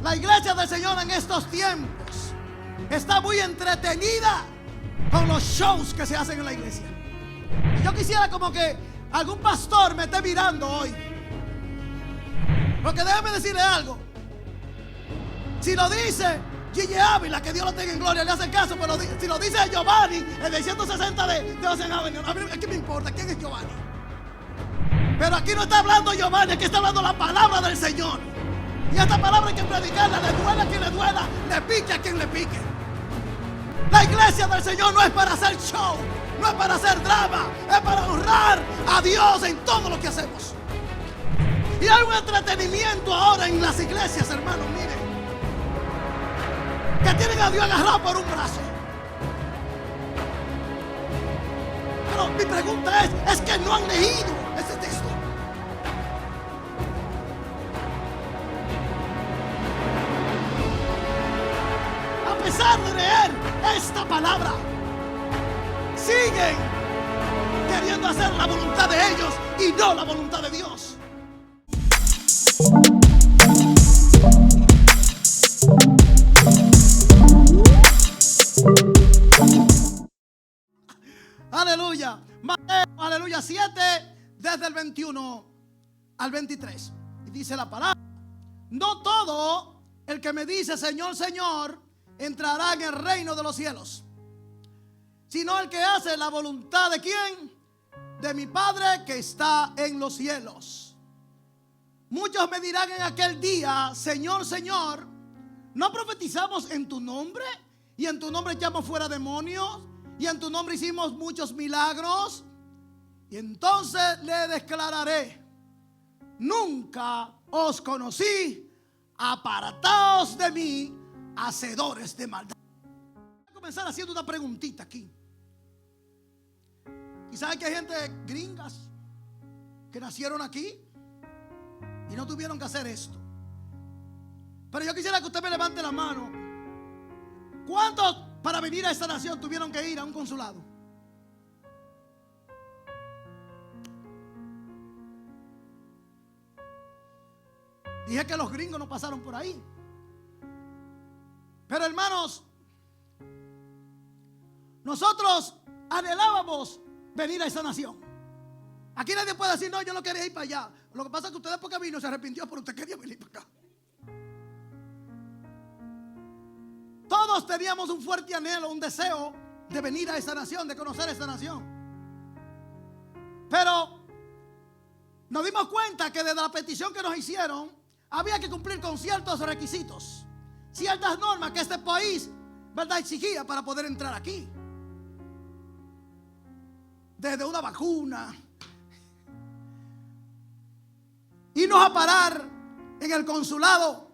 La iglesia del Señor en estos tiempos está muy entretenida con los shows que se hacen en la iglesia. Y yo quisiera como que algún pastor me esté mirando hoy. Porque déjeme decirle algo. Si lo dice Gigi Ávila, que Dios lo tenga en gloria, le hacen caso. Pero si lo dice Giovanni, el de 160 de Ocean Avenue, a mí ¿qué me importa? ¿Quién es Giovanni? Pero aquí no está hablando Giovanni, aquí está hablando la palabra del Señor. Y esta palabra hay que predicarla, le duela a quien le duela, le pique a quien le pique. La iglesia del Señor no es para hacer show, no es para hacer drama, es para honrar a Dios en todo lo que hacemos. Y hay un entretenimiento ahora en las iglesias, hermanos, miren, que tienen a Dios agarrado por un brazo. Pero mi pregunta es que no han leído ese texto. A pesar de leer esta palabra, siguen queriendo hacer la voluntad de ellos y no la voluntad de Dios. Aleluya. Mateo, aleluya, 7 desde el 21 al 23. Y dice la palabra: no todo el que me dice Señor, Señor entrará en el reino de los cielos, sino el que hace la voluntad de ¿quién? De mi Padre que está en los cielos. Muchos me dirán en aquel día: Señor, Señor, ¿no profetizamos en tu nombre? Y en tu nombre echamos fuera demonios, y en tu nombre hicimos muchos milagros. Y entonces le declararé: nunca os conocí, apartaos de mí, hacedores de maldad. Voy a comenzar haciendo una preguntita aquí. Y saben que hay gente gringas que nacieron aquí y no tuvieron que hacer esto. Pero yo quisiera que usted me levante la mano. ¿Cuántos para venir a esta nación tuvieron que ir a un consulado? Dije que los gringos no pasaron por ahí. Pero hermanos, nosotros anhelábamos venir a esa nación. Aquí nadie puede decir: no, yo no quería ir para allá. Lo que pasa es que usted después que vino se arrepintió, pero usted quería venir para acá. Todos teníamos un fuerte anhelo, un deseo de venir a esa nación, de conocer esa nación. Pero nos dimos cuenta que desde la petición que nos hicieron había que cumplir con ciertos requisitos, ciertas normas que este país, ¿verdad?, exigía para poder entrar aquí. Desde una vacuna, irnos a parar en el consulado.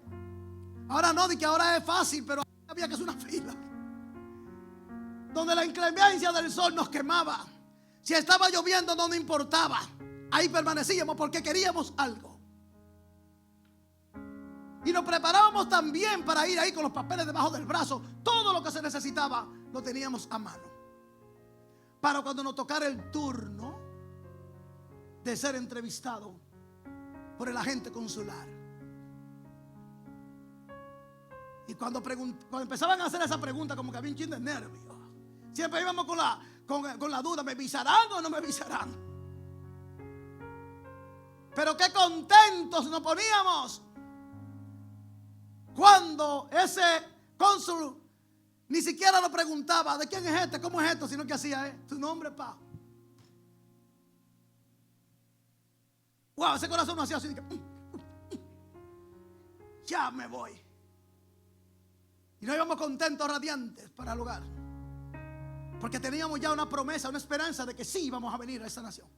Ahora no, de que ahora es fácil, pero había que hacer una fila donde la inclemencia del sol nos quemaba. Si estaba lloviendo no nos importaba, ahí permanecíamos porque queríamos algo. Y nos preparábamos también para ir ahí con los papeles debajo del brazo. Todo lo que se necesitaba lo teníamos a mano, para cuando nos tocara el turno de ser entrevistado por el agente consular. Y cuando empezaban a hacer esa pregunta, como que había un chin de nervio. Siempre íbamos con la duda: ¿me visarán o no me visarán? Pero qué contentos nos poníamos cuando ese cónsul ni siquiera nos preguntaba: ¿de quién es este? ¿Cómo es esto? Sino que hacía: tu nombre, pa. Wow, ese corazón no hacía así de que, ya me voy. Y nos íbamos contentos, radiantes para el lugar, porque teníamos ya una promesa, una esperanza de que sí íbamos a venir a esta nación.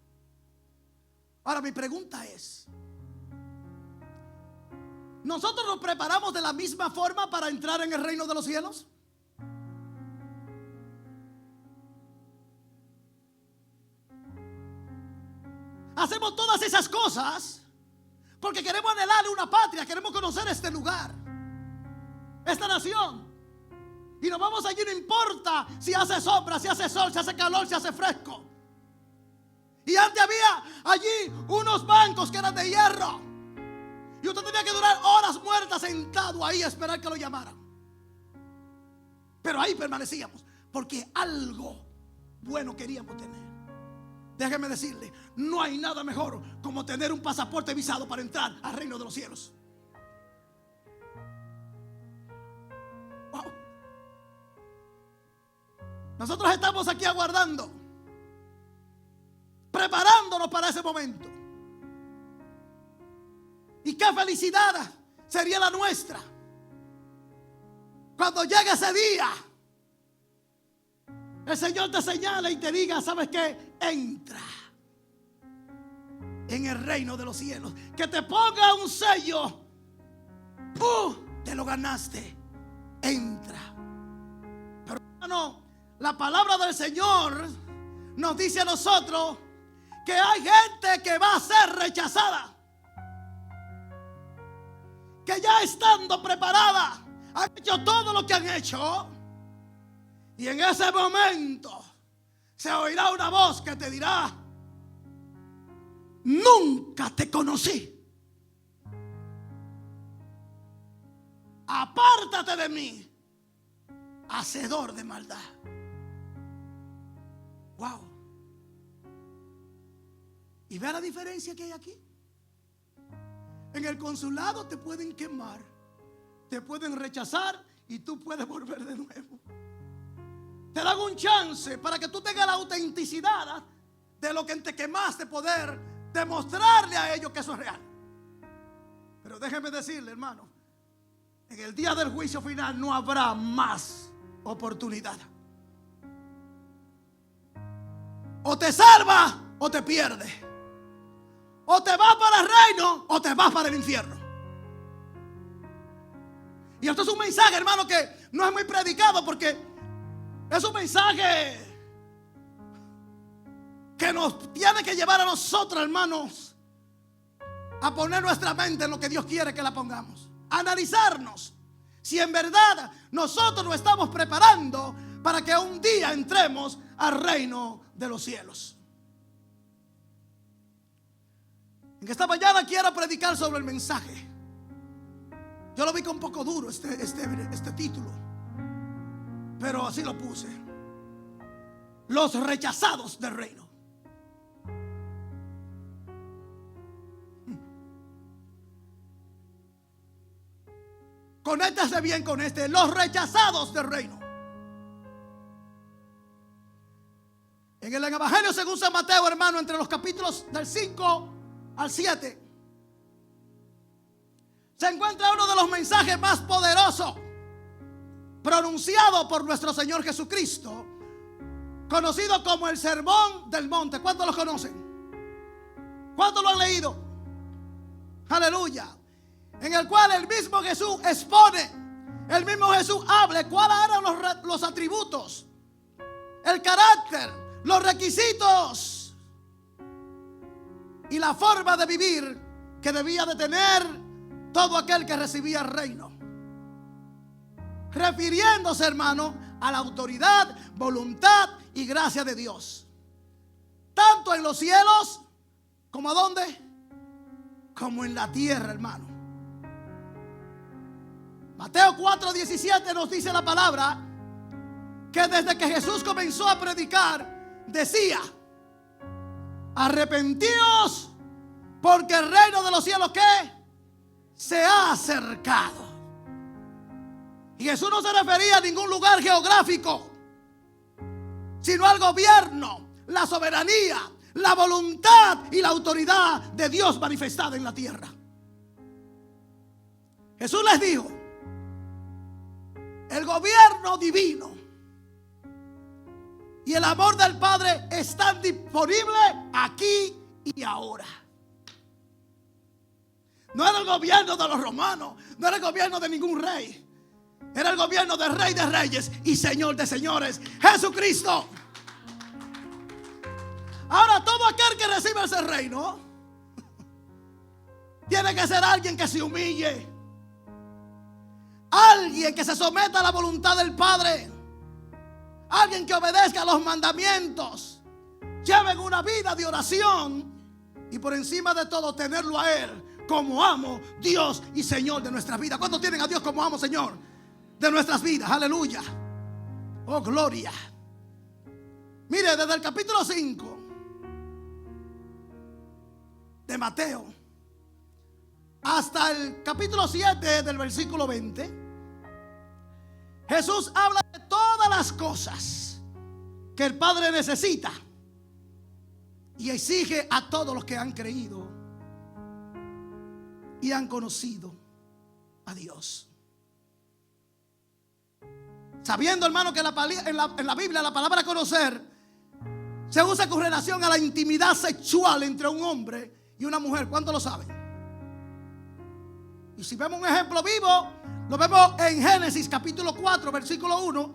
Ahora mi pregunta es: ¿nosotros nos preparamos de la misma forma para entrar en el reino de los cielos? Hacemos todas esas cosas porque queremos anhelar una patria, queremos conocer este lugar, esta nación. Y nos vamos allí, no importa si hace sombra, si hace sol, si hace calor, si hace fresco. Y antes había allí unos bancos que eran de hierro, Y usted tenía que durar horas muertas sentado ahí a esperar que lo llamaran. Pero ahí permanecíamos porque algo bueno queríamos tener. Déjeme decirle, no hay nada mejor como tener un pasaporte visado para entrar al reino de los cielos. Wow. Nosotros estamos aquí aguardando, preparándonos para ese momento. Y qué felicidad sería la nuestra cuando llegue ese día. El Señor te señala y te diga, ¿sabes qué? Entra en el reino de los cielos. Que te ponga un sello. Te lo ganaste. Entra. Pero hermano, la palabra del Señor nos dice a nosotros que hay gente que va a ser rechazada. Que ya estando preparada, han hecho todo lo que han hecho. Y en ese momento se oirá una voz que te dirá: nunca te conocí. Apártate de mí, hacedor de maldad. Wow. ¿Y ve la diferencia que hay aquí? En el consulado te pueden quemar, te pueden rechazar y tú puedes volver de nuevo. Te dan un chance para que tú tengas la autenticidad de lo que te quemaste, poder demostrarle a ellos que eso es real. Pero déjeme decirle, hermano, en el día del juicio final no habrá más oportunidad. O te salva o te pierde. O te vas para el reino o te vas para el infierno. Y esto es un mensaje, hermano, que no es muy predicado, porque es un mensaje que nos tiene que llevar a nosotros, hermanos, a poner nuestra mente en lo que Dios quiere que la pongamos. A analizarnos si en verdad nosotros nos estamos preparando para que un día entremos al reino de los cielos. En esta mañana quiero predicar sobre el mensaje. Yo lo vi con un poco duro este título, pero así lo puse: los rechazados del reino. Conéctase bien con los rechazados del reino. En el Evangelio según San Mateo, hermano, entre los capítulos del 5 al 7, se encuentra uno de los mensajes más poderosos pronunciado por nuestro Señor Jesucristo, conocido como el Sermón del Monte. ¿Cuántos lo conocen? ¿Cuántos lo han leído? Aleluya. En el cual el mismo Jesús expone, el mismo Jesús habla cuáles eran los atributos, el carácter, los requisitos y la forma de vivir que debía de tener todo aquel que recibía el reino, refiriéndose, hermano, a la autoridad, voluntad y gracia de Dios, tanto en los cielos como ¿dónde? Como en la tierra, hermano. Mateo 4:17 nos dice la palabra que desde que Jesús comenzó a predicar, decía: arrepentíos, porque el reino de los cielos, ¿qué? Se ha acercado. Y Jesús no se refería a ningún lugar geográfico, sino al gobierno, la soberanía, la voluntad y la autoridad de Dios manifestada en la tierra. Jesús les dijo: el gobierno divino y el amor del Padre están disponibles aquí y ahora. No era el gobierno de los romanos, no era el gobierno de ningún rey. Era el gobierno del Rey de Reyes y Señor de Señores, Jesucristo. Ahora, todo aquel que recibe ese reino tiene que ser alguien que se humille, alguien que se someta a la voluntad del Padre, alguien que obedezca a los mandamientos, lleven una vida de oración y por encima de todo tenerlo a Él como amo, Dios y Señor de nuestras vidas. ¿Cuántos tienen a Dios como amo, Señor de nuestras vidas? Aleluya. Oh, gloria. Mire, desde el capítulo 5 de Mateo hasta el capítulo 7 del versículo 20, Jesús habla de todas las cosas que el Padre necesita y exige a todos los que han creído y han conocido a Dios. Sabiendo, hermano, que en la Biblia la palabra conocer se usa con relación a la intimidad sexual entre un hombre y una mujer. ¿Cuántos lo saben? Y si vemos un ejemplo vivo, lo vemos en Génesis capítulo 4 versículo 1,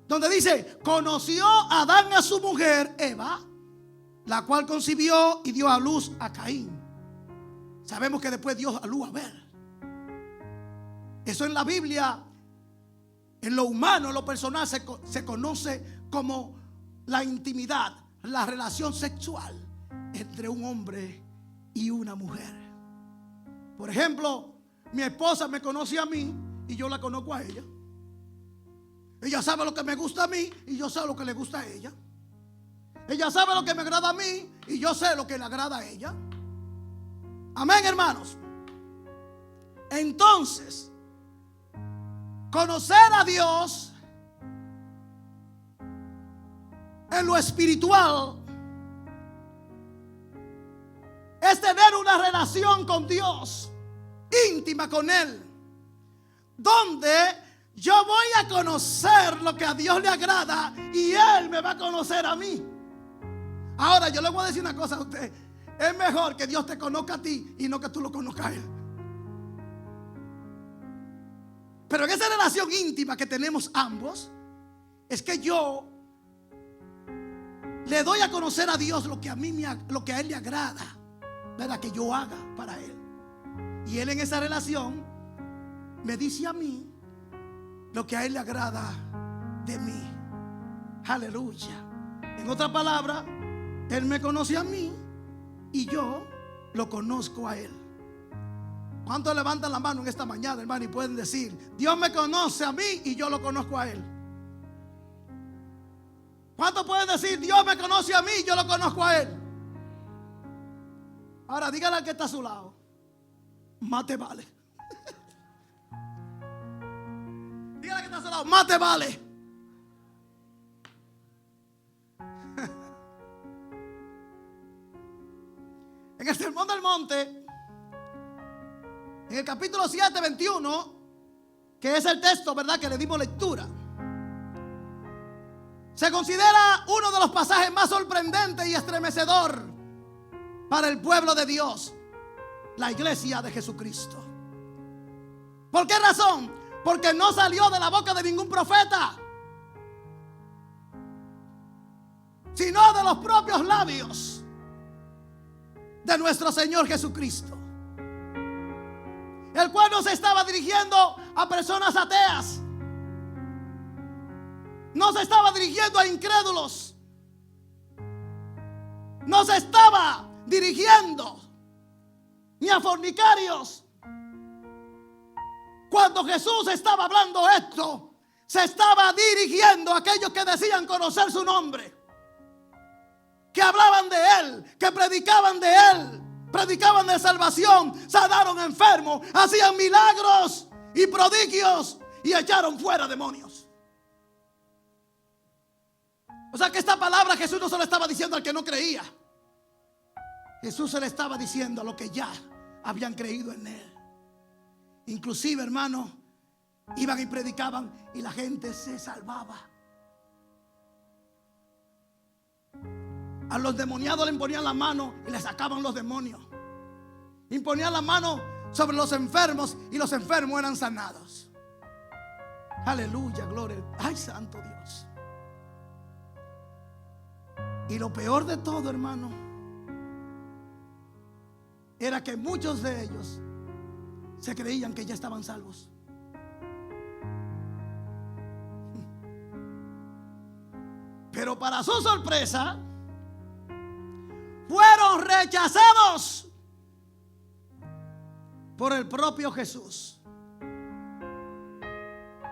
donde dice: conoció Adán a su mujer Eva, la cual concibió y dio a luz a Caín. Sabemos que después dio a luz a Abel. Eso en la Biblia, en lo humano, en lo personal, se conoce como la intimidad, la relación sexual entre un hombre y una mujer. Por ejemplo, mi esposa me conoce a mí y yo la conozco a ella. Ella sabe lo que me gusta a mí y yo sé lo que le gusta a ella. Ella sabe lo que me agrada a mí y yo sé lo que le agrada a ella. Amén, hermanos. Entonces, conocer a Dios en lo espiritual es tener una relación con Dios íntima con Él, donde yo voy a conocer lo que a Dios le agrada y Él me va a conocer a mí. Ahora yo le voy a decir una cosa a usted: es mejor que Dios te conozca a ti y no que tú lo conozcas a Él. Pero en esa relación íntima que tenemos ambos, es que yo le doy a conocer a Dios lo que a Él le agrada, ¿verdad? Que yo haga para Él. Y Él en esa relación me dice a mí lo que a Él le agrada de mí. Aleluya. En otra palabra, Él me conoce a mí y yo lo conozco a Él. ¿Cuántos levantan la mano en esta mañana, hermano, y pueden decir: Dios me conoce a mí y yo lo conozco a Él? ¿Cuántos pueden decir: Dios me conoce a mí y yo lo conozco a Él? Ahora dígale al que está a su lado: más te vale. Dígale al que está a su lado: más te vale. En el Sermón del Monte, en el capítulo 7, 21, que es el texto, ¿verdad?, que le dimos lectura, se considera uno de los pasajes más sorprendentes y estremecedor para el pueblo de Dios, la iglesia de Jesucristo. ¿Por qué razón? Porque no salió de la boca de ningún profeta, sino de los propios labios de nuestro Señor Jesucristo, el cual no se estaba dirigiendo a personas ateas, no se estaba dirigiendo a incrédulos, no se estaba dirigiendo ni a fornicarios. Cuando Jesús estaba hablando esto, se estaba dirigiendo a aquellos que decían conocer su nombre, que hablaban de Él, que predicaban de Él, predicaban de salvación, sanaron enfermos, hacían milagros y prodigios y echaron fuera demonios. O sea que esta palabra Jesús no se lo estaba diciendo al que no creía. Jesús se le estaba diciendo a los que ya habían creído en Él. Inclusive, hermano, iban y predicaban y la gente se salvaba. A los demoniados le imponían la mano y le sacaban los demonios. Imponían la mano sobre los enfermos y los enfermos eran sanados. Aleluya, gloria. Ay, santo Dios. Y lo peor de todo, hermano, era que muchos de ellos se creían que ya estaban salvos. Pero para su sorpresa, fueron rechazados por el propio Jesús.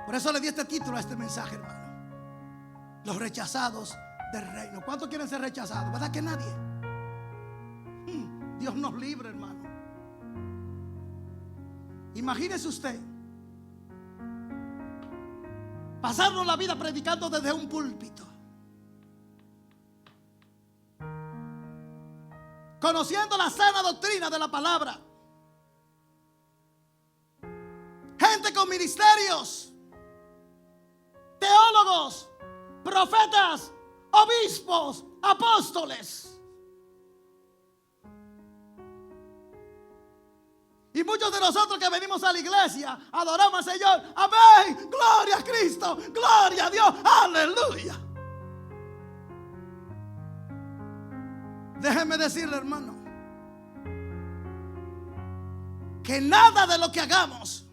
Por eso le di este título a este mensaje, hermano: los rechazados del reino. ¿Cuántos quieren ser rechazados? ¿Verdad que nadie? Dios nos libre, hermano. Imagínese usted pasarnos la vida predicando desde un púlpito, conociendo la sana doctrina de la palabra, gente con ministerios, teólogos, profetas, obispos, apóstoles. Y muchos de nosotros que venimos a la iglesia adoramos al Señor. Amén, gloria a Cristo, gloria a Dios, aleluya. Déjeme decirle, hermano, que nada de lo que hagamos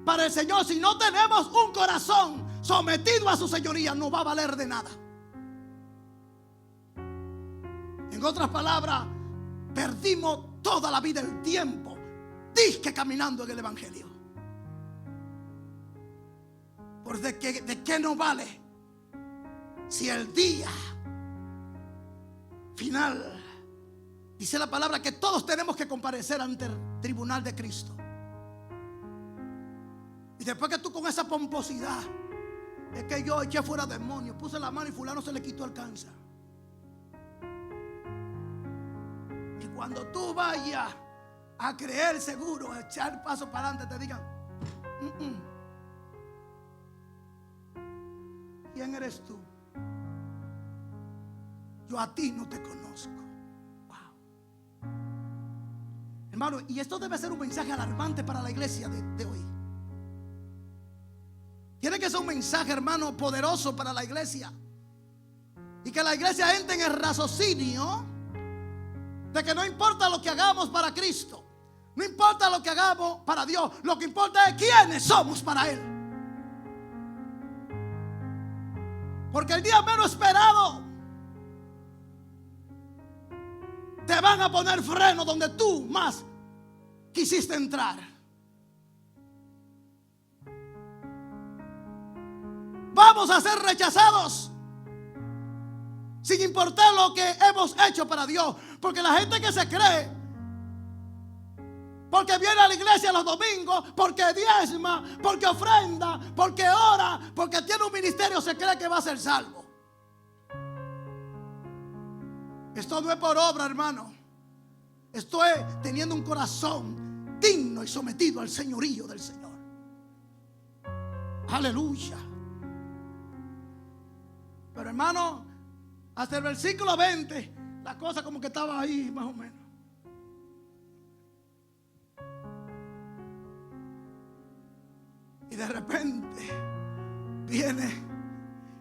para el Señor, si no tenemos un corazón sometido a su señoría, no va a valer de nada. En otras palabras, perdimos toda la vida, el tiempo, disque caminando en el evangelio. ¿Por de qué nos vale si el día final dice la palabra que todos tenemos que comparecer ante el tribunal de Cristo? Y después que tú con esa pomposidad, es que yo eché fuera demonios, puse la mano y fulano se le quitó el cáncer. Y cuando tú vayas a creer seguro, a echar paso para adelante, te digan: ¿quién eres tú? Yo a ti no te conozco. Wow. Hermano, y esto debe ser un mensaje alarmante para la iglesia de hoy. Tiene que ser un mensaje, hermano, poderoso para la iglesia. Y que la iglesia entre en el raciocinio de que no importa lo que hagamos para Cristo, no importa lo que hagamos para Dios, lo que importa es quiénes somos para Él. Porque el día menos esperado te van a poner freno donde tú más quisiste entrar. Vamos a ser rechazados sin importar lo que hemos hecho para Dios. Porque la gente que se cree, porque viene a la iglesia los domingos, porque diezma, porque ofrenda, porque ora, porque tiene un ministerio, se cree que va a ser salvo. Esto no es por obra, hermano. Esto es teniendo un corazón digno y sometido al señorío del Señor. Aleluya. Pero, hermano, hasta el versículo 20, la cosa como que estaba ahí más o menos. Y de repente viene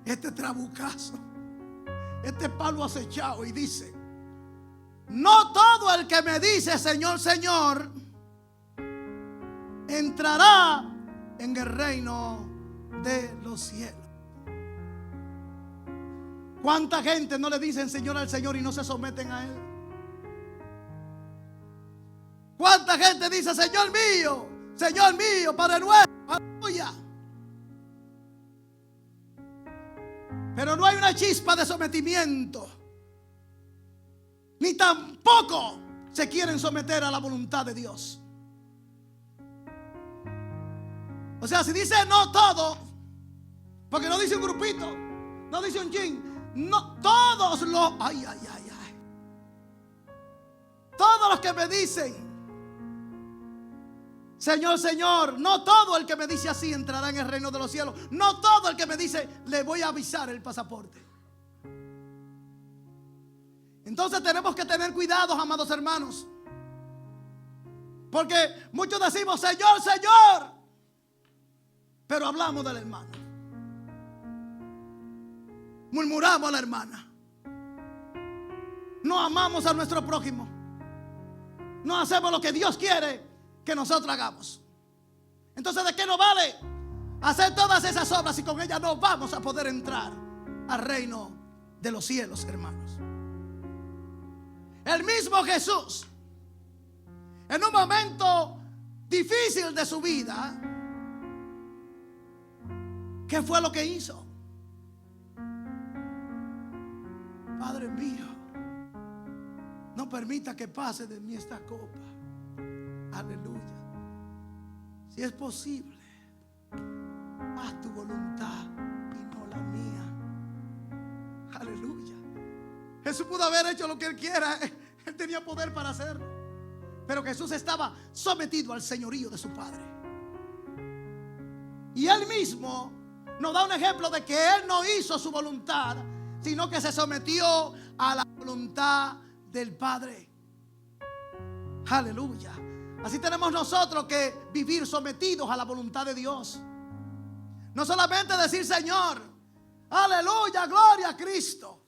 este trabucazo, este palo acechado, y dice: no todo el que me dice Señor, Señor entrará en el reino de los cielos. ¿Cuánta gente no le dicen Señor al Señor y no se someten a Él? ¿Cuánta gente dice Señor mío, Padre nuestro, aleluya? Pero no hay una chispa de sometimiento, ni tampoco se quieren someter a la voluntad de Dios. O sea, si dice no todo, porque no dice un grupito, no dice un chin, no, todos los, todos los que me dicen Señor, Señor, no todo el que me dice así entrará en el reino de los cielos. No todo el que me dice le voy a avisar el pasaporte. Entonces tenemos que tener cuidado, amados hermanos, porque muchos decimos Señor, Señor, pero hablamos del hermano, murmuramos a la hermana, no amamos a nuestro prójimo, no hacemos lo que Dios quiere que nosotros hagamos. Entonces, ¿de qué nos vale hacer todas esas obras si con ellas no vamos a poder entrar al reino de los cielos, hermanos? El mismo Jesús en un momento difícil de su vida, ¿qué fue lo que hizo? Padre mío, no permita que pase de mí esta copa. Aleluya. Si es posible, haz tu voluntad y no la mía. Aleluya. Jesús pudo haber hecho lo que Él quiera. Él tenía poder para hacerlo. Pero Jesús estaba sometido al señorío de su Padre. Y Él mismo nos da un ejemplo de que Él no hizo su voluntad, sino que se sometió a la voluntad del Padre. Aleluya. Así tenemos nosotros que vivir sometidos a la voluntad de Dios. No solamente decir Señor, aleluya, gloria a Cristo.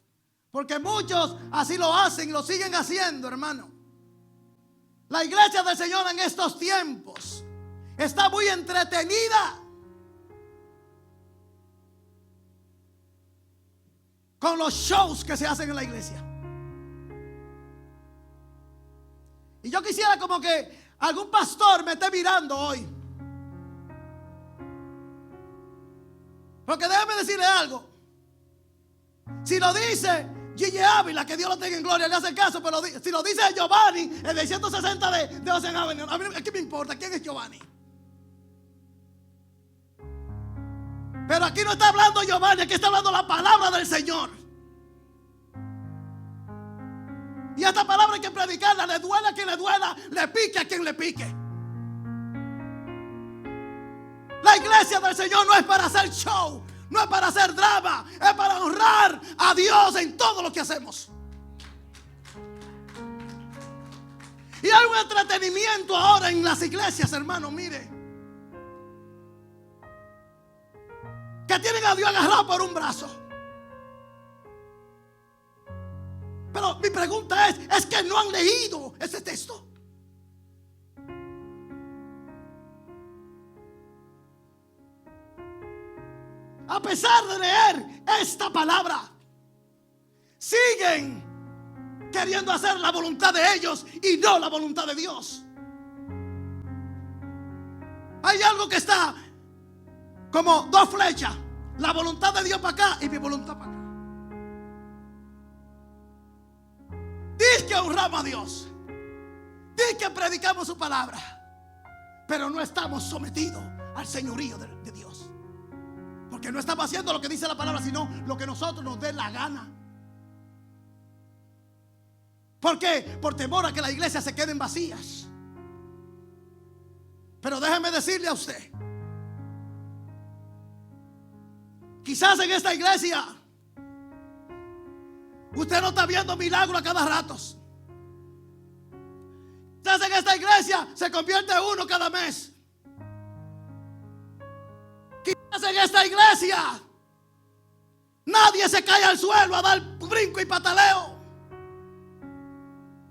Porque muchos así lo hacen y lo siguen haciendo, hermano. La iglesia del Señor en estos tiempos está muy entretenida con los shows que se hacen en la iglesia. Y yo quisiera como que algún pastor me esté mirando hoy. Porque déjame decirle algo. Si lo dice Gigi Ávila, que Dios lo tenga en gloria, le hace caso. Pero si lo dice Giovanni, el de 160 de Ocean Avenue, a mí ¿qué me importa? ¿Quién es Giovanni? Pero aquí no está hablando Giovanni, aquí está hablando la palabra del Señor. Y esta palabra hay que predicarla, le duela a quien le duela, le pique a quien le pique. La iglesia del Señor no es para hacer show, no es para hacer drama, es para honrar a Dios en todo lo que hacemos. Y hay un entretenimiento ahora en las iglesias, hermano, mire, que tienen a Dios agarrado por un brazo. Pero mi pregunta es que no han leído ese texto. A pesar de leer esta palabra, siguen queriendo hacer la voluntad de ellos y no la voluntad de Dios. Hay algo que está como dos flechas: la voluntad de Dios para acá y mi voluntad para acá. Dice que honramos a Dios, dice que predicamos su palabra, pero no estamos sometidos al señorío de Dios. Porque no estamos haciendo lo que dice la palabra, sino lo que nosotros nos dé la gana. ¿Por qué? Por temor a que las iglesias se queden vacías. Pero déjeme decirle a usted, quizás en esta iglesia usted no está viendo milagros a cada rato. Quizás en esta iglesia se convierte uno cada mes. Quizás en esta iglesia nadie se cae al suelo a dar brinco y pataleo.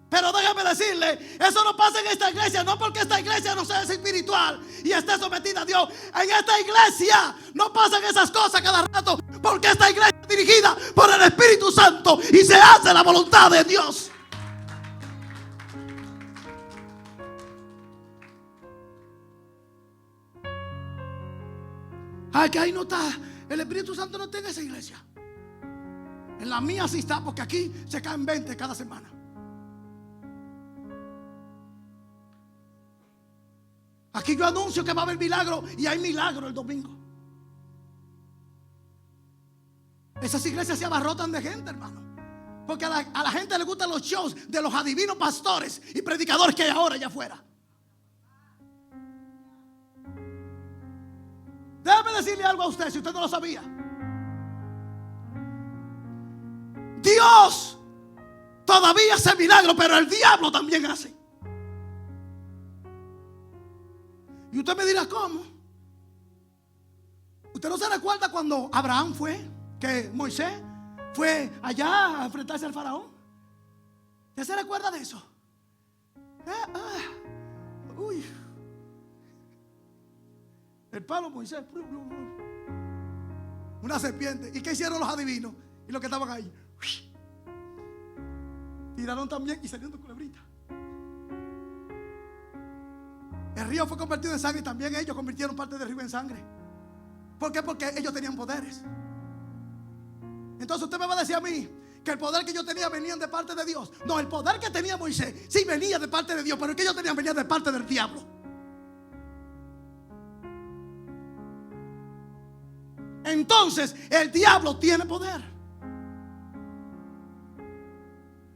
Pero déjame decirle, eso no pasa en esta iglesia, no porque esta iglesia no sea espiritual y esté sometida a Dios. En esta iglesia no pasan esas cosas cada rato, porque esta iglesia es dirigida por el Espíritu Santo y se hace la voluntad de Dios. Ay, que ahí no está, el Espíritu Santo no está en esa iglesia. En la mía sí está, porque aquí se caen 20 cada semana. Aquí yo anuncio que va a haber milagro y hay milagro el domingo. Esas iglesias se abarrotan de gente, hermano, porque a la gente le gustan los shows de los adivinos pastores y predicadores que hay ahora allá afuera. Déjame decirle algo a usted, si usted no lo sabía. Dios todavía hace milagros, pero el diablo también hace. Y usted me dirá, ¿cómo? ¿Usted no se recuerda cuando Abraham fue, que Moisés fue allá a enfrentarse al faraón? ¿Usted se recuerda de eso? Uy. El palo Moisés, una serpiente. ¿Y qué hicieron los adivinos? Y los que estaban ahí, tiraron también y salieron culebritas. El río fue convertido en sangre y también ellos convirtieron parte del río en sangre. ¿Por qué? Porque ellos tenían poderes. Entonces usted me va a decir a mí que el poder que yo tenía venía de parte de Dios. No, el poder que tenía Moisés sí venía de parte de Dios, pero el que ellos tenían venía de parte del diablo. Entonces el diablo tiene poder.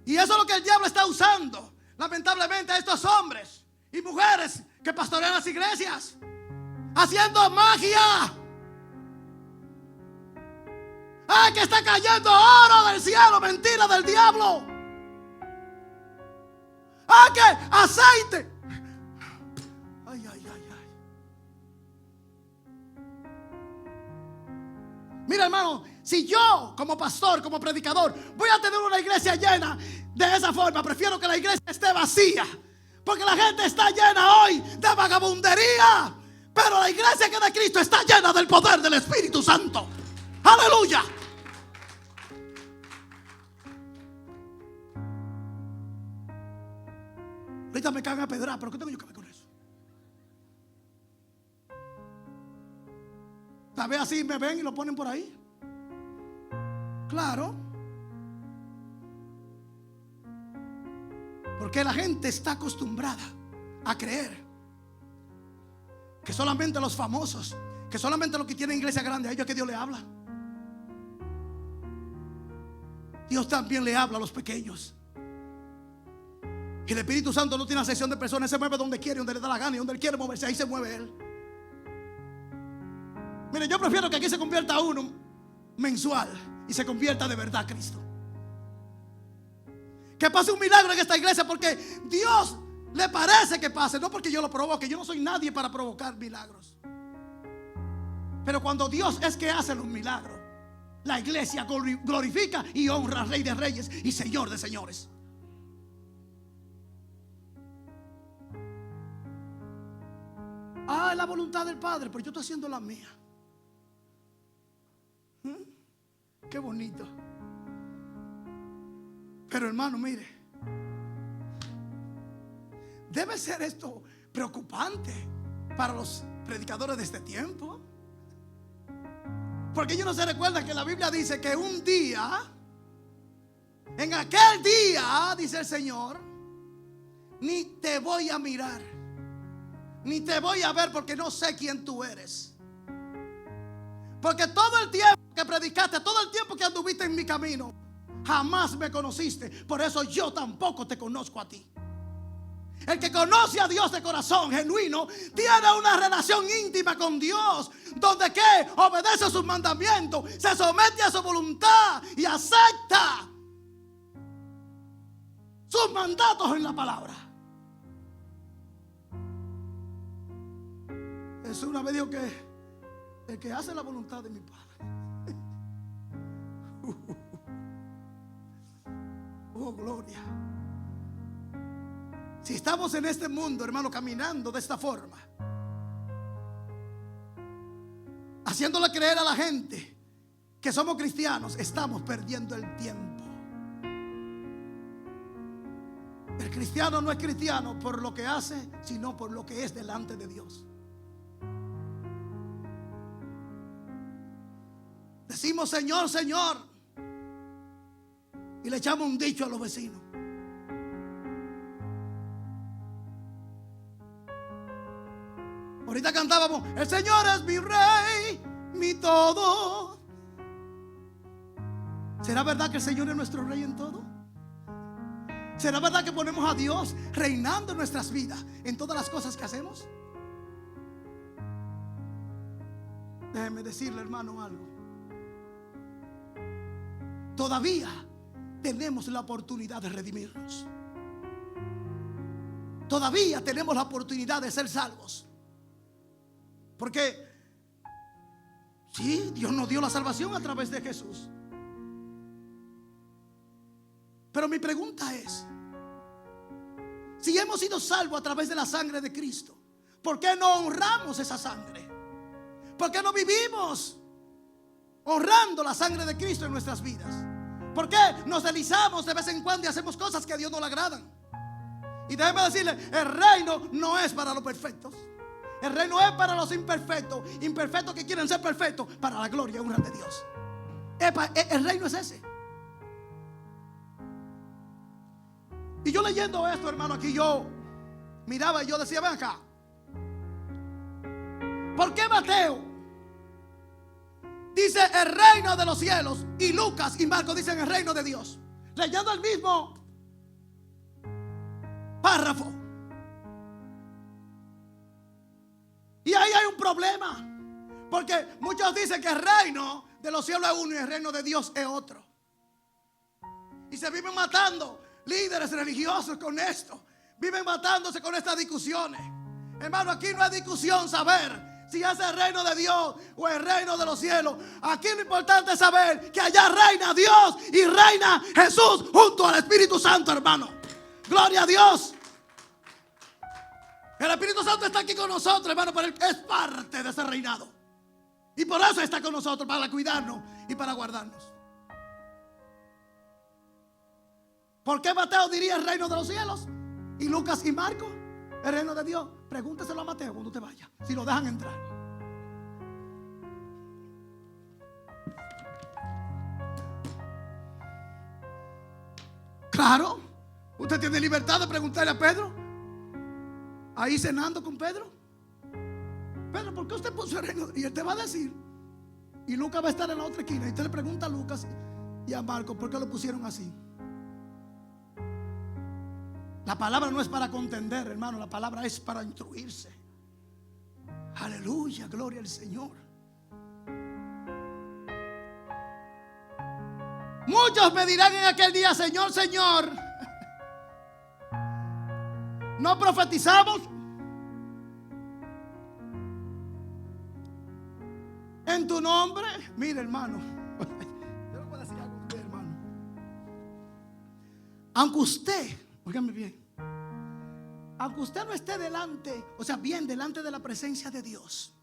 Y eso es lo que el diablo está usando, lamentablemente, a estos hombres y mujeres que pastorean las iglesias, haciendo magia. ¡Ay, que está cayendo oro del cielo! Mentira del diablo. ¡Ay, que aceite! Ay, ay, ay, ay. Mira, hermano, si yo como pastor, como predicador, voy a tener una iglesia llena de esa forma, prefiero que la iglesia esté vacía. Porque la gente está llena hoy de vagabundería, pero la iglesia que es de Cristo está llena del poder del Espíritu Santo. ¡Aleluya! Ahorita me cagan a pedrar, pero ¿qué tengo yo que ver con eso? Tal vez así me ven y lo ponen por ahí. Claro. Porque la gente está acostumbrada a creer que solamente los famosos, que solamente los que tienen iglesia grande, a ellos es que Dios le habla. Dios también le habla a los pequeños. Y el Espíritu Santo no tiene acepción de personas. Se mueve donde quiere, donde le da la gana, y donde él quiere moverse, ahí se mueve él. Mire, yo prefiero que aquí se convierta uno mensual y se convierta de verdad a Cristo. Que pase un milagro en esta iglesia porque Dios le parece que pase, no porque yo lo provoque. Yo no soy nadie para provocar milagros. Pero cuando Dios es que hace los milagros, la iglesia glorifica y honra al Rey de Reyes y Señor de Señores. Ah, es la voluntad del Padre, pero yo estoy haciendo la mía. Qué bonito. Pero hermano, mire, debe ser esto preocupante para los predicadores de este tiempo. Porque ellos no se recuerdan que la Biblia dice que un día, en aquel día, dice el Señor, ni te voy a mirar, ni te voy a ver, porque no sé quién tú eres. Porque todo el tiempo que predicaste, todo el tiempo que anduviste en mi camino, jamás me conociste. Por eso yo tampoco te conozco a ti. El que conoce a Dios de corazón genuino tiene una relación íntima con Dios, donde que obedece sus mandamientos, se somete a su voluntad y acepta sus mandatos en la palabra. Jesús una vez dijo que el que hace la voluntad de mi Padre. Oh, gloria. Si estamos en este mundo, hermano, caminando de esta forma, haciéndole creer a la gente que somos cristianos, estamos perdiendo el tiempo. El cristiano no es cristiano por lo que hace, sino por lo que es delante de Dios. Decimos Señor, Señor, y le echamos un dicho a los vecinos. Ahorita cantábamos, el Señor es mi rey, mi todo. ¿Será verdad que el Señor es nuestro rey en todo? ¿Será verdad que ponemos a Dios reinando en nuestras vidas, en todas las cosas que hacemos? Déjeme decirle, hermano, algo. Todavía tenemos la oportunidad de redimirnos. Todavía tenemos la oportunidad de ser salvos. Porque sí, Dios nos dio la salvación a través de Jesús. Pero mi pregunta es, si hemos sido salvos a través de la sangre de Cristo, ¿por qué no honramos esa sangre? ¿Por qué no vivimos honrando la sangre de Cristo en nuestras vidas? ¿Por qué nos deslizamos de vez en cuando y hacemos cosas que a Dios no le agradan? Y déjeme decirle, el reino no es para los perfectos. El reino es para los imperfectos. Imperfectos que quieren ser perfectos para la gloria y honra de Dios. El reino es ese. Y yo leyendo esto, hermano, aquí yo miraba y yo decía, ven acá, ¿por qué Mateo dice el reino de los cielos y Lucas y Marcos dicen el reino de Dios? Leyendo el mismo párrafo. Y ahí hay un problema, porque muchos dicen que el reino de los cielos es uno y el reino de Dios es otro. Y se viven matando líderes religiosos con esto. Viven matándose con estas discusiones. Hermano, aquí no hay discusión saber si es el reino de Dios o el reino de los cielos. Aquí lo importante es saber que allá reina Dios y reina Jesús junto al Espíritu Santo, hermano. Gloria a Dios. El Espíritu Santo está aquí con nosotros, hermano, pero Él es parte de ese reinado. Y por eso está con nosotros, para cuidarnos y para guardarnos. ¿Por qué Mateo diría el reino de los cielos? Y Lucas y Marcos, el reino de Dios. Pregúnteselo a Mateo cuando te vaya, si lo dejan entrar. Claro, usted tiene libertad de preguntarle a Pedro, ahí cenando con Pedro. Pedro, ¿por qué usted puso el reino? Y él te va a decir. Y Lucas va a estar en la otra esquina. Y usted le pregunta a Lucas y a Marcos, ¿por qué lo pusieron así? La palabra no es para contender, hermano. La palabra es para instruirse. Aleluya, gloria al Señor. Muchos me dirán en aquel día, Señor, Señor, ¿no profetizamos en tu nombre? Mire, hermano, yo le voy a decir algo a usted, hermano. Aunque usted, óigame bien, aunque usted no esté delante, o sea, bien delante de la presencia de Dios,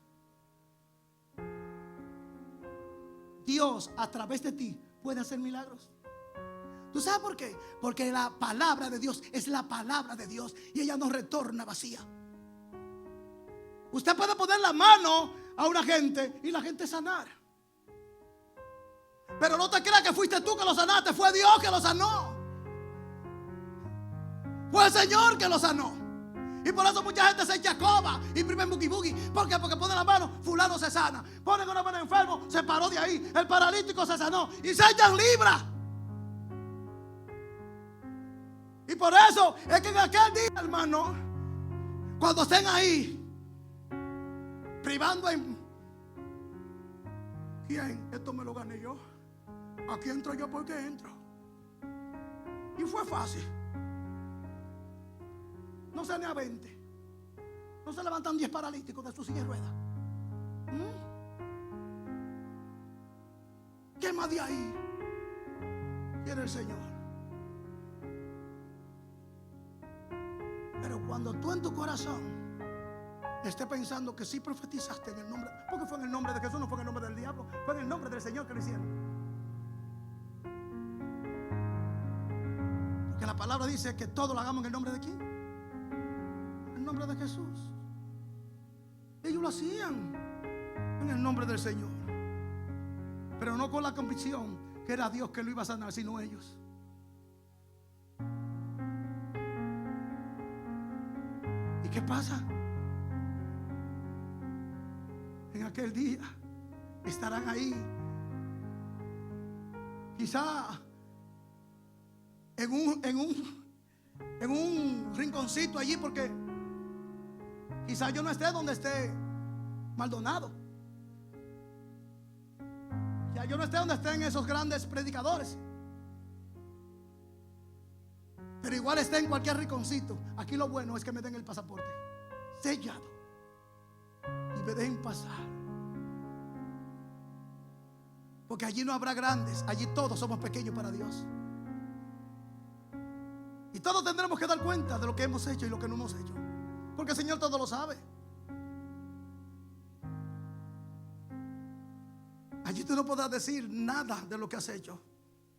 Dios a través de ti puede hacer milagros. ¿Tú sabes por qué? Porque la palabra de Dios es la palabra de Dios y ella no retorna vacía. Usted puede poner la mano a una gente y la gente sanar. Pero no te creas que fuiste tú que lo sanaste, fue Dios que lo sanó. Fue el Señor que lo sanó. Y por eso mucha gente se echa coba y imprime boogie boogie. ¿Por qué? Porque pone la mano, fulano se sana. Ponen una mano enfermo, se paró de ahí. El paralítico se sanó y se echan libras. Y por eso es que en aquel día, hermano, cuando estén ahí privando en ¿quién? Esto me lo gané yo. Aquí entro yo porque entro. Y fue fácil. No se ni a 20. No se levantan 10 paralíticos de su silla de ruedas. ¿Qué más de ahí quiere el Señor? Pero cuando tú en tu corazón estés pensando que sí profetizaste en el nombre, porque fue en el nombre de Jesús, no fue en el nombre del diablo, fue en el nombre del Señor que lo hicieron. Porque la palabra dice que todo lo hagamos en el nombre de ¿quién? En el nombre de Jesús. Ellos lo hacían en el nombre del Señor, pero no con la convicción que era Dios que lo iba a sanar, sino ellos. ¿Y qué pasa? En aquel día estarán ahí, quizá en un rinconcito allí, porque quizá yo no esté donde esté Maldonado. Ya yo no esté donde estén esos grandes predicadores. Pero igual esté en cualquier rinconcito. Aquí lo bueno es que me den el pasaporte sellado y me dejen pasar. Porque allí no habrá grandes, allí todos somos pequeños para Dios. Y todos tendremos que dar cuenta de lo que hemos hecho y lo que no hemos hecho, porque el Señor todo lo sabe. Allí tú no podrás decir nada de lo que has hecho,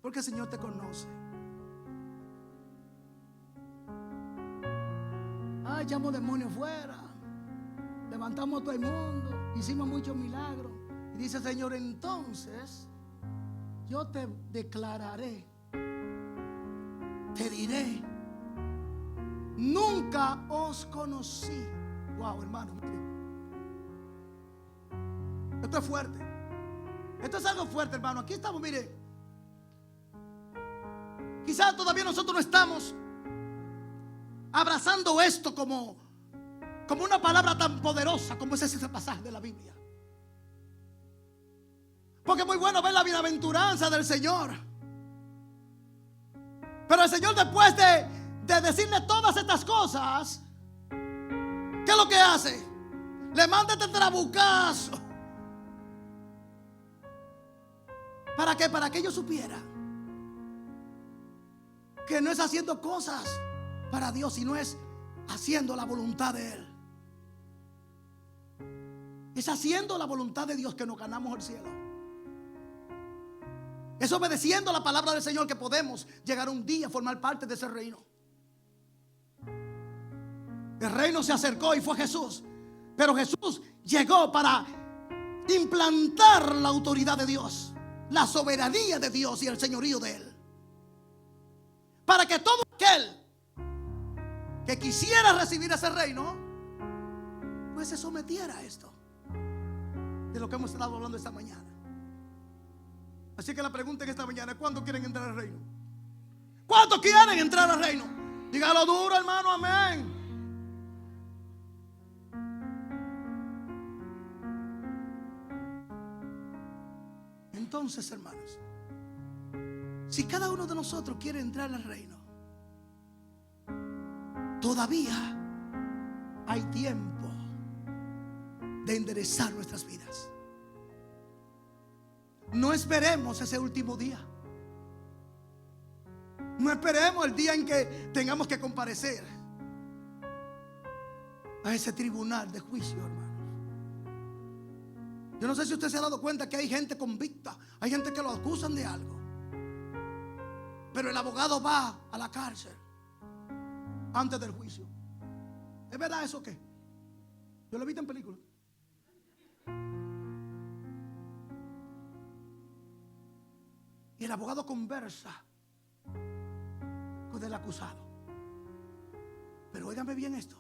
porque el Señor te conoce. echamos demonios fuera, levantamos a todo el mundo, hicimos muchos milagros. Y dice el Señor, entonces yo te declararé, te diré, nunca os conocí. Wow, hermano, mire. Esto es fuerte. Esto es algo fuerte, hermano. Aquí estamos, mire. Quizás todavía nosotros no estamos abrazando esto como una palabra tan poderosa como es ese pasaje de la Biblia. Porque es muy bueno ver la bienaventuranza del Señor. Pero el Señor, después de decirle todas estas cosas, ¿qué es lo que hace? Le manda este trabucazo. ¿Para qué? Para que ellos supieran que no es haciendo cosas para Dios, sino es haciendo la voluntad de Él. Es haciendo la voluntad de Dios que nos ganamos el cielo. Es obedeciendo la palabra del Señor que podemos llegar un día a formar parte de ese reino. El reino se acercó y fue Jesús. Pero Jesús llegó para implantar la autoridad de Dios, la soberanía de Dios y el señorío de Él. Para que todo aquel que quisiera recibir ese reino, pues se sometiera a esto, de lo que hemos estado hablando esta mañana. Así que la pregunta en esta mañana es: ¿cuándo quieren entrar al reino? ¿Cuántos quieren entrar al reino? Dígalo duro, hermano, amén. Entonces, hermanos, si cada uno de nosotros quiere entrar al reino, todavía hay tiempo de enderezar nuestras vidas. No esperemos ese último día. No esperemos el día en que tengamos que comparecer a ese tribunal de juicio, hermanos. Yo no sé si usted se ha dado cuenta que hay gente convicta, hay gente que lo acusan de algo, pero el abogado va a la cárcel antes del juicio. ¿Es verdad eso o qué? Yo lo he visto en películas. Y el abogado conversa con el acusado. Pero óigame bien esto: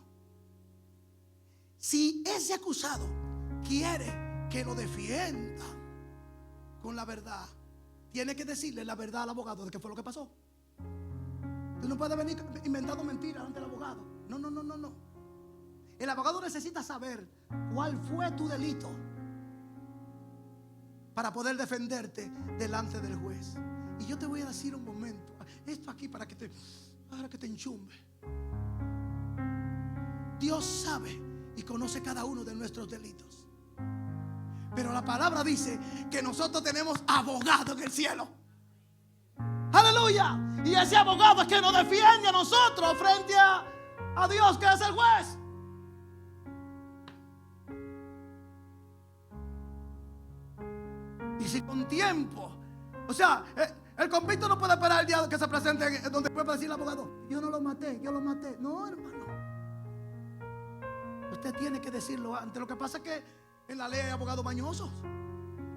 si ese acusado quiere que lo defienda con la verdad, tiene que decirle la verdad al abogado de qué fue lo que pasó. Tú no puedes venir inventando mentiras ante el abogado. No, no, no, no, no. El abogado necesita saber cuál fue tu delito para poder defenderte delante del juez. Y yo te voy a decir un momento esto aquí para que te enchumbe. Dios sabe y conoce cada uno de nuestros delitos. Pero la palabra dice que nosotros tenemos abogado en el cielo. Aleluya. Y ese abogado es que nos defiende a nosotros frente a Dios, que es el juez. Y si con tiempo, o sea, el convicto no puede esperar el día que se presente donde puede decir el abogado: yo no lo maté, yo lo maté. No, hermano, usted tiene que decirlo antes. Lo que pasa es que en la ley hay abogados mañosos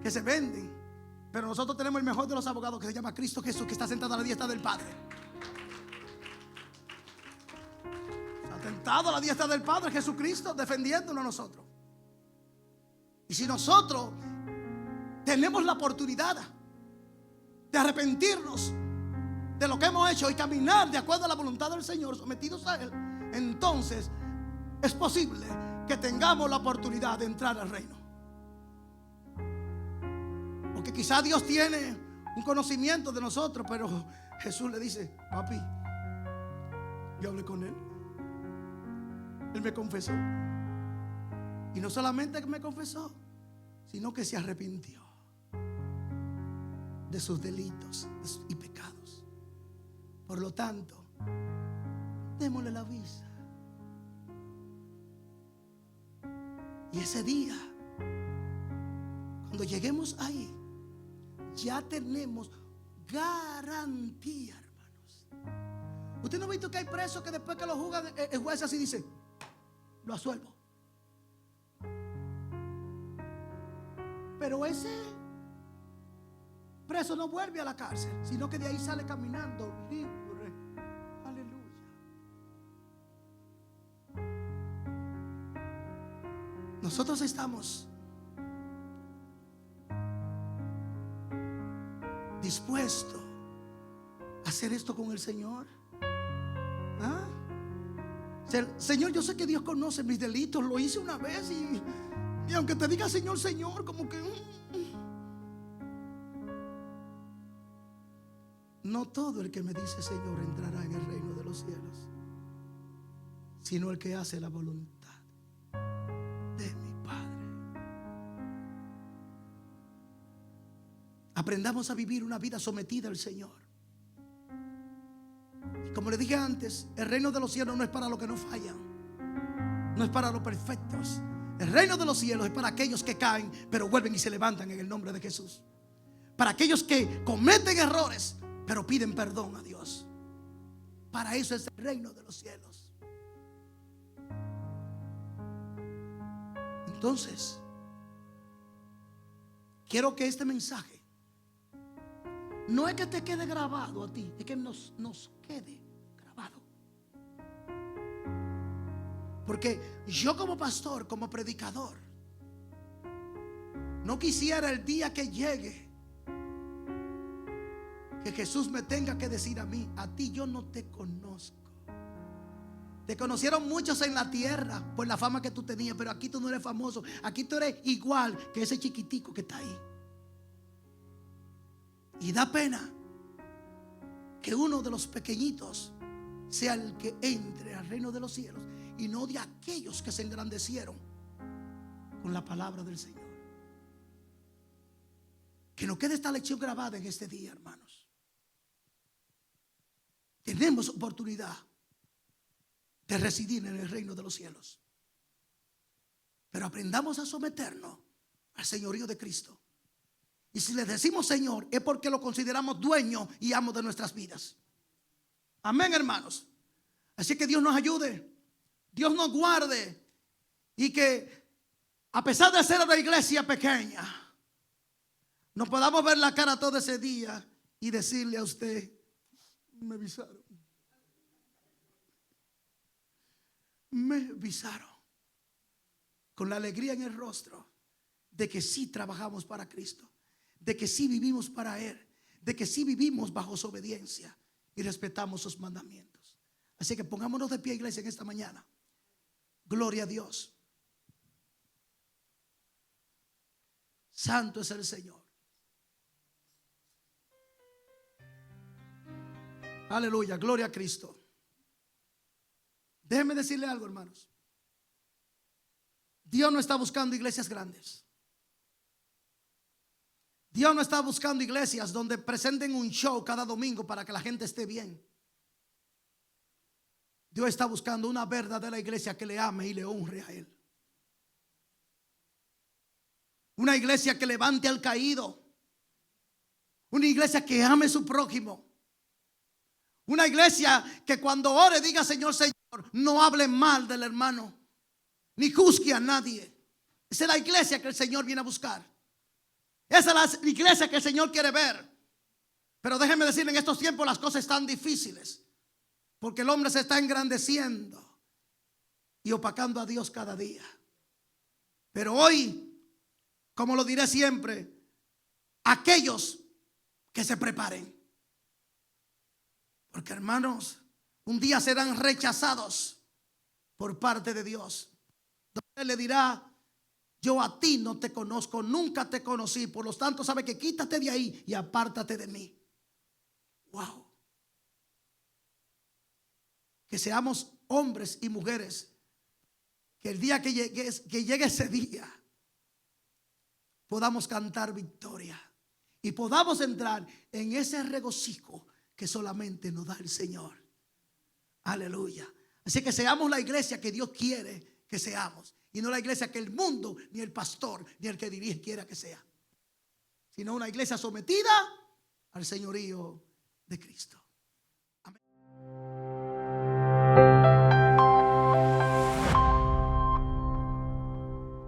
que se venden, pero nosotros tenemos el mejor de los abogados, que se llama Cristo Jesús, que está sentado a la diestra del Padre. Está sentado a la diestra del Padre Jesucristo, defendiéndonos a nosotros. Y si nosotros tenemos la oportunidad de arrepentirnos de lo que hemos hecho y caminar de acuerdo a la voluntad del Señor, sometidos a Él, entonces es posible que tengamos la oportunidad de entrar al reino. Porque quizá Dios tiene un conocimiento de nosotros, pero Jesús le dice: papi, yo hablé con Él, Él me confesó. Y no solamente que me confesó, sino que se arrepintió de sus delitos y pecados. Por lo tanto, démosle la visa. Y ese día, cuando lleguemos ahí, ya tenemos garantía, hermanos. ¿Usted no ha visto que hay presos que después que lo juzgan, el juez así dice: lo absuelvo. Pero ese preso no vuelve a la cárcel, sino que de ahí sale caminando libre. Aleluya. Nosotros estamos dispuestos a hacer esto con el Señor. ¿Ah? Señor, yo sé que Dios conoce mis delitos. Lo hice una vez y aunque te diga Señor, Señor, como que no todo el que me dice Señor entrará en el reino de los cielos, sino el que hace la voluntad de mi Padre. Aprendamos a vivir una vida sometida al Señor. Y como le dije antes, el reino de los cielos no es para los que no fallan, no es para los perfectos. El reino de los cielos es para aquellos que caen, pero vuelven y se levantan en el nombre de Jesús. Para aquellos que cometen errores, pero piden perdón a Dios. Para eso es el reino de los cielos. Entonces, quiero que este mensaje no es que te quede grabado a ti, es que nos quede grabado. Porque yo como pastor, como predicador, no quisiera el día que llegue que Jesús me tenga que decir a mí: a ti yo no te conozco. Te conocieron muchos en la tierra por la fama que tú tenías, pero aquí tú no eres famoso. Aquí tú eres igual que ese chiquitico que está ahí. Y da pena que uno de los pequeñitos sea el que entre al reino de los cielos, y no de aquellos que se engrandecieron con la palabra del Señor. Que nos quede esta lección grabada en este día, hermanos. Tenemos oportunidad de residir en el reino de los cielos, pero aprendamos a someternos al señorío de Cristo. Y si le decimos Señor, es porque lo consideramos dueño y amo de nuestras vidas. Amén, hermanos. Así que Dios nos ayude, Dios nos guarde, y que a pesar de ser una iglesia pequeña, nos podamos ver la cara todo ese día y decirle a usted: me visaron. Me visaron. Con la alegría en el rostro de que sí trabajamos para Cristo, de que sí vivimos para Él, de que sí vivimos bajo su obediencia y respetamos sus mandamientos. Así que pongámonos de pie, iglesia, en esta mañana. Gloria a Dios. Santo es el Señor. Aleluya, gloria a Cristo. Déjenme decirle algo, hermanos. Dios no está buscando iglesias grandes. Dios no está buscando iglesias donde presenten un show cada domingo para que la gente esté bien. Dios está buscando una verdadera iglesia que le ame y le honre a Él. Una iglesia que levante al caído. Una iglesia que ame a su prójimo. Una iglesia que cuando ore diga Señor, Señor. No hable mal del hermano, ni juzgue a nadie. Esa es la iglesia que el Señor viene a buscar. Esa es la iglesia que el Señor quiere ver. Pero déjenme decirle, en estos tiempos las cosas están difíciles, porque el hombre se está engrandeciendo y opacando a Dios cada día. Pero hoy, como lo diré siempre, aquellos que se preparen, porque hermanos, un día serán rechazados por parte de Dios. Él le dirá: yo a ti no te conozco, nunca te conocí. Por lo tanto, sabe que quítate de ahí y apártate de mí. Wow. Que seamos hombres y mujeres que el día que llegue ese día podamos cantar victoria y podamos entrar en ese regocijo que solamente nos da el Señor. Aleluya. Así que seamos la iglesia que Dios quiere que seamos, y no la iglesia que el mundo, ni el pastor, ni el que dirige quiera que sea, sino una iglesia sometida al señorío de Cristo. Amén.